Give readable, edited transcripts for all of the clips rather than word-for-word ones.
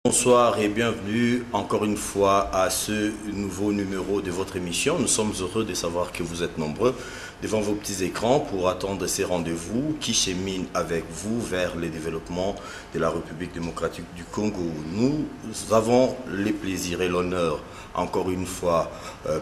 Bonsoir et bienvenue encore une fois à ce nouveau numéro de votre émission. Nous sommes heureux de savoir que vous êtes nombreux devant vos petits écrans pour attendre ces rendez-vous qui cheminent avec vous vers le développement de la République démocratique du Congo. Nous avons le plaisir et l'honneur, encore une fois,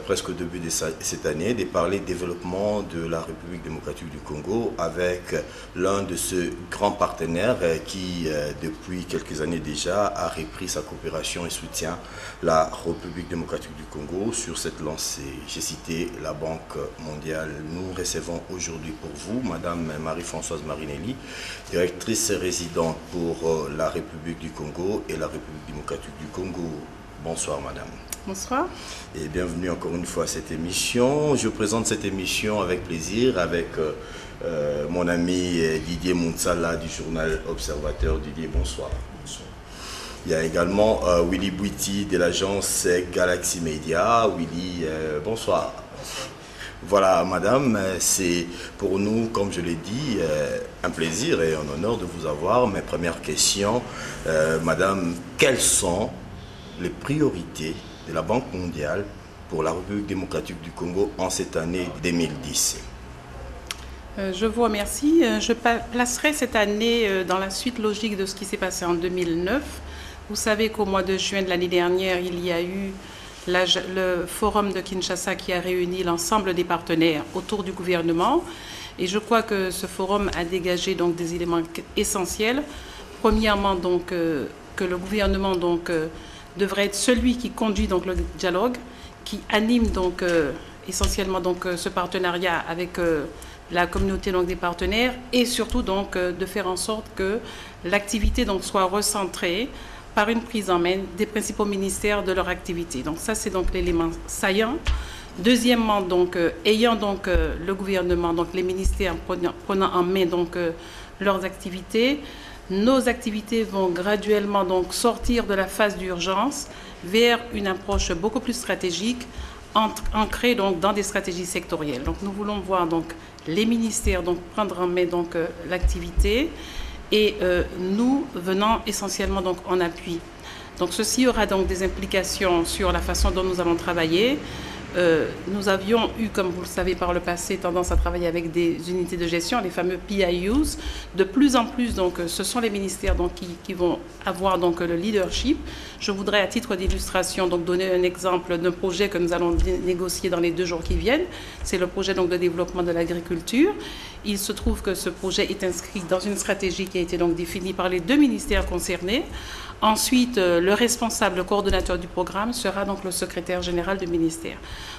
presque au début de cette année, de parler développement de la République démocratique du Congo avec l'un de ses grands partenaires qui, depuis quelques années déjà, a repris sa coopération et soutient la République démocratique du Congo sur cette lancée. J'ai cité la Banque mondiale. Nous recevons aujourd'hui pour vous Madame Marie-Françoise Marinelli, directrice résidente pour la République du Congo et la République démocratique du Congo. Bonsoir Madame. Bonsoir. Et bienvenue encore une fois à cette émission. Je présente cette émission avec plaisir avec mon ami Didier Mounsala du journal Observateur. Didier, bonsoir. Bonsoir. Il y a également Willy Bouiti de l'agence Galaxy Media. Willy, bonsoir. Voilà, madame, c'est pour nous, comme je l'ai dit, un plaisir et un honneur de vous avoir. Mes premières questions, madame, quelles sont les priorités de la Banque mondiale pour la République démocratique du Congo en cette année 2010? Je vous remercie. Je placerai cette année dans la suite logique de ce qui s'est passé en 2009. Vous savez qu'au mois de juin de l'année dernière, il y a eu le forum de Kinshasa qui a réuni l'ensemble des partenaires autour du gouvernement. Et je crois que ce forum a dégagé donc des éléments essentiels. Premièrement, donc, que le gouvernement devrait être celui qui conduit donc le dialogue, qui anime donc essentiellement donc ce partenariat avec la communauté donc des partenaires et surtout donc de faire en sorte que l'activité donc soit recentrée par une prise en main des principaux ministères de leur activité. Donc ça c'est donc l'élément saillant. Deuxièmement donc ayant donc le gouvernement donc les ministères prenant en main donc leurs activités. Nos activités vont graduellement donc sortir de la phase d'urgence vers une approche beaucoup plus stratégique, ancrée donc dans des stratégies sectorielles. Donc nous voulons voir donc les ministères donc prendre en main donc l'activité et nous venant essentiellement donc en appui. Donc ceci aura donc des implications sur la façon dont nous allons travailler. Nous avions eu, comme vous le savez par le passé, tendance à travailler avec des unités de gestion, les fameux PIUs. De plus en plus, donc, ce sont les ministères donc, qui vont avoir donc, le leadership. Je voudrais, à titre d'illustration, donc, donner un exemple d'un projet que nous allons négocier dans les 2 jours qui viennent. C'est le projet donc, de développement de l'agriculture. Il se trouve que ce projet est inscrit dans une stratégie qui a été donc, définie par les 2 ministères concernés. Ensuite, le responsable, le coordonnateur du programme sera donc le secrétaire général du ministère.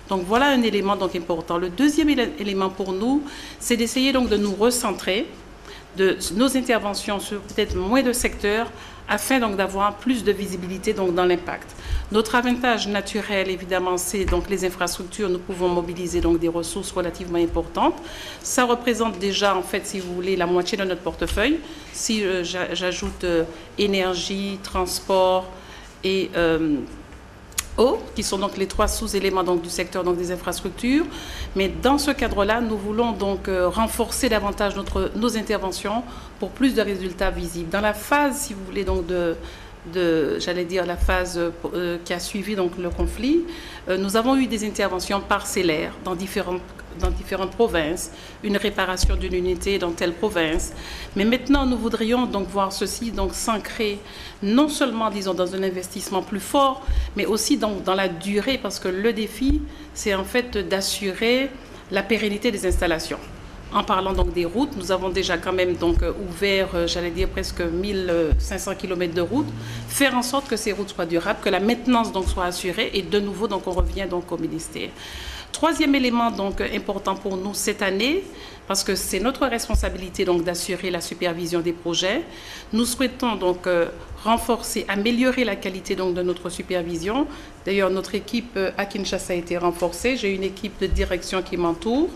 Donc voilà un élément donc important. Le deuxième élément pour nous, c'est d'essayer donc de nous recentrer de nos interventions sur peut-être moins de secteurs afin donc d'avoir plus de visibilité donc dans l'impact. Notre avantage naturel, évidemment, c'est donc les infrastructures. Nous pouvons mobiliser donc des ressources relativement importantes. Ça représente déjà, en fait, si vous voulez, la moitié de notre portefeuille. Si j'ajoute énergie, transport et eau, qui sont donc les 3 sous-éléments donc du secteur donc des infrastructures. Mais dans ce cadre-là, nous voulons donc renforcer davantage nos interventions pour plus de résultats visibles. Dans la phase, si vous voulez, donc j'allais dire la phase qui a suivi donc le conflit, nous avons eu des interventions parcellaires dans différentes provinces, une réparation d'une unité dans telle province. Mais maintenant, nous voudrions donc voir ceci donc s'ancrer non seulement, disons, dans un investissement plus fort, mais aussi dans la durée, parce que le défi, c'est en fait d'assurer la pérennité des installations. En parlant donc des routes, nous avons déjà quand même donc ouvert, j'allais dire presque 1500 km de routes, faire en sorte que ces routes soient durables, que la maintenance donc soit assurée et de nouveau donc on revient donc au ministère. Troisième élément donc important pour nous cette année, parce que c'est notre responsabilité donc d'assurer la supervision des projets. Nous souhaitons donc renforcer, améliorer la qualité donc de notre supervision. D'ailleurs, notre équipe à Kinshasa a été renforcée. J'ai une équipe de direction qui m'entoure.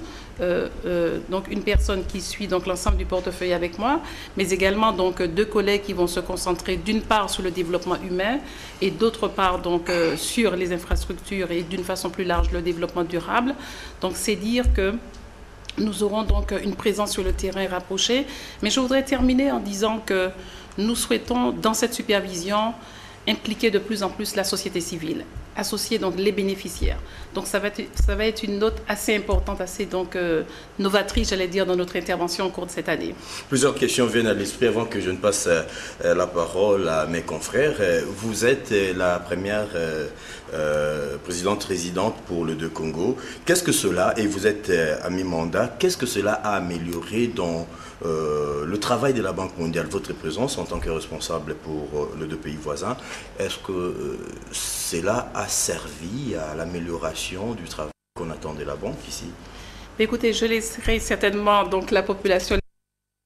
Donc une personne qui suit donc l'ensemble du portefeuille avec moi, mais également donc 2 collègues qui vont se concentrer d'une part sur le développement humain et d'autre part donc sur les infrastructures et d'une façon plus large le développement durable. Donc c'est dire que nous aurons donc une présence sur le terrain rapprochée. Mais je voudrais terminer en disant que nous souhaitons dans cette supervision impliquer de plus en plus la société civile, associer donc les bénéficiaires. Donc ça va être une note assez importante, assez novatrice, j'allais dire, dans notre intervention au cours de cette année. Plusieurs questions viennent à l'esprit avant que je ne passe la parole à mes confrères. Vous êtes la première présidente-résidente pour le 2 Congo. Qu'est-ce que cela, et vous êtes à mi-mandat, qu'est-ce que cela a amélioré dans le travail de la Banque mondiale, votre présence en tant que responsable pour les 2 pays voisins? Est-ce que cela a servi à l'amélioration du travail qu'on attend de la banque ici? Écoutez, je laisserai certainement donc la population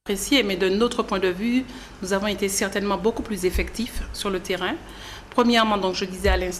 apprécier, mais de notre point de vue, nous avons été certainement beaucoup plus effectifs sur le terrain. Premièrement, donc je disais à l'instant,